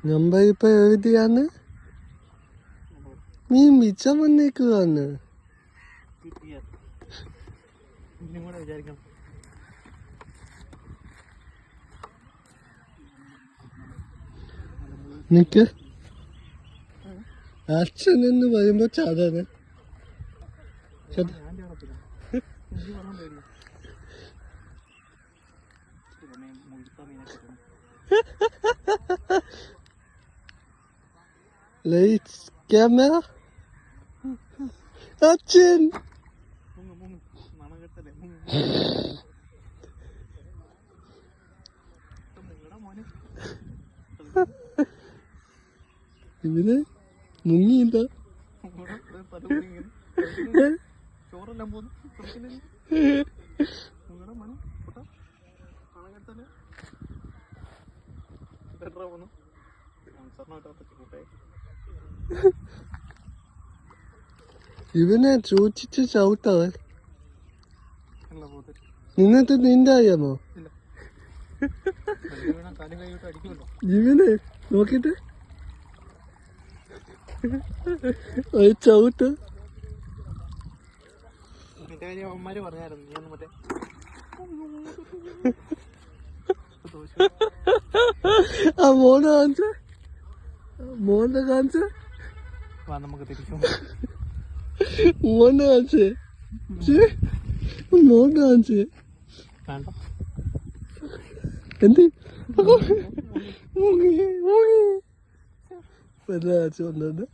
number ഇപ്പൊ എഴുതിയാന്ന് നീ മിച്ചം വന്നേക്കുവാന്ന് നിക്ക് അച്ഛൻ എന്ന് പറയുമ്പോ ചതന് ലൈറ്റ്സ് ക്യാമറ അച്ഛൻ ഇവന് മുങ്ങിയില്ല ചോറെല്ലാം പോന്നു ഇവനെ ചോദിച്ചിട്ട് ചവിട്ടാവേ നിന്നിട്ട് നിന്റെ അറിയാമോ ഇവനെ നോക്കിട്ട് ചവിട്ട് അവന്മാര് പറഞ്ഞായിരുന്നു നീ ഒന്ന് മറ്റേ ആ മോനെ കാണിച്ച മോനെ കാണിച്ച നമുക്ക് തിരിച്ചു മോനെ കാണിച്ചേ മോനെ കാണിച്ചേ എന്ത് മുങ്ങി മുങ്ങി വല്ല കാണിച്ചു കൊണ്ടുവന്ന്